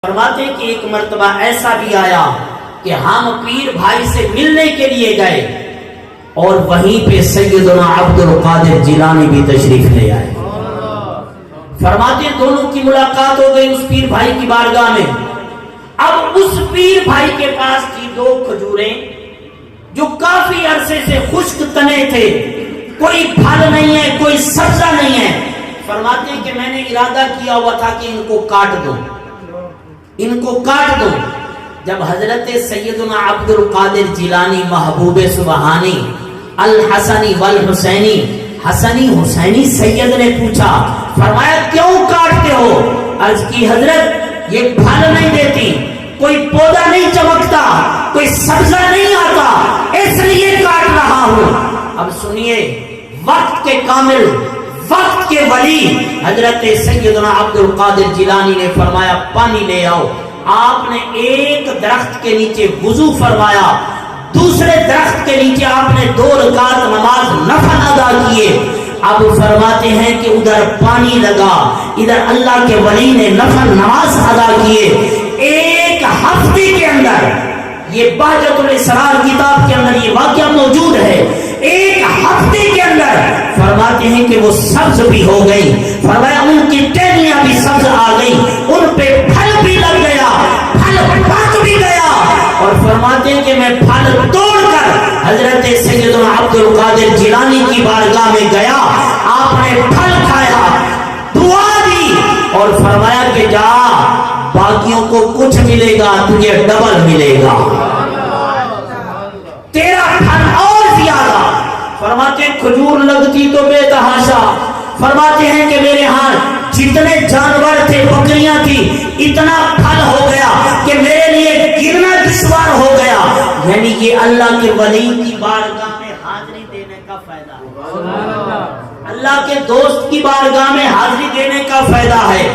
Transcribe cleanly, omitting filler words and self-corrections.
فرماتے کہ ایک مرتبہ ایسا بھی آیا کہ ہم پیر بھائی سے ملنے کے لیے گئے اور وہیں پہ سیدنا عبد القادر جیلانی بھی تشریف لے آئے۔ فرماتے دونوں کی ملاقات ہو گئی اس پیر بھائی کی بارگاہ میں۔ اب اس پیر بھائی کے پاس تھی 2 کھجوریں جو کافی عرصے سے خشک تنے تھے، کوئی پھل نہیں ہے، کوئی سبزہ نہیں ہے۔ فرماتے کہ میں نے ارادہ کیا ہوا تھا کہ ان کو کاٹ دوں، ان کو کاٹ دو۔ جب حضرت سیدنا عبد القادر جیلانی محبوب سبحانی الحسنی والحسینی حسنی حسینی سید نے پوچھا، فرمایا کیوں کاٹتے ہو؟ عرض کی حضرت یہ پھل نہیں دیتی، کوئی پودا نہیں چمکتا، کوئی سبزہ نہیں آتا، اس لیے کاٹ رہا ہوں۔ اب سنیے، وقت کے کامل، وقت کے ولی حضرت سیدنا عبد القادر جیلانی نے فرمایا پانی لے آؤ۔ آپ نے ایک درخت کے نیچے وضو فرمایا، دوسرے درخت کے نیچے آپ نے 2 رکعت نماز نفل ادا کیے۔ اب فرماتے ہیں کہ ادھر پانی لگا، ادھر اللہ کے ولی نے نفل نماز ادا کیے۔ ایک ہفتے کے اندر، یہ بہجت الاسرار کتاب کے اندر یہ واقعہ موجود ہے، ایک ہفتے کے اندر فرماتے ہیں کہ وہ سبز بھی ہو گئی۔ فرمایا ان کی ٹہنیاں بھی سبز آ گئی، ان پہ پھل بھی لگ گیا، پھل پک بھی گیا۔ اور فرماتے ہیں کہ میں پھل توڑ کر حضرت سیدنا عبد القادر جیلانی کی بارگاہ میں گیا، آپ نے پھل کھایا، دعا دی اور فرمایا کہ جا، باقیوں کو کچھ ملے گا، تجھے ڈبل ملے گا، تیرا پھل اور زیادہ۔ فرماتے ہیں کھجور لگتی تو بے تحاشا۔ فرماتے ہیں کہ میرے ہاں جتنے جانور تھے، بکریاں تھی، اتنا پھل ہو گیا کہ میرے لیے گرنا دشوار ہو گیا۔ یعنی یہ اللہ کے ولی کی بارگاہ میں حاضری دینے کا فائدہ ہے، اللہ کے دوست کی بارگاہ میں حاضری دینے کا فائدہ ہے۔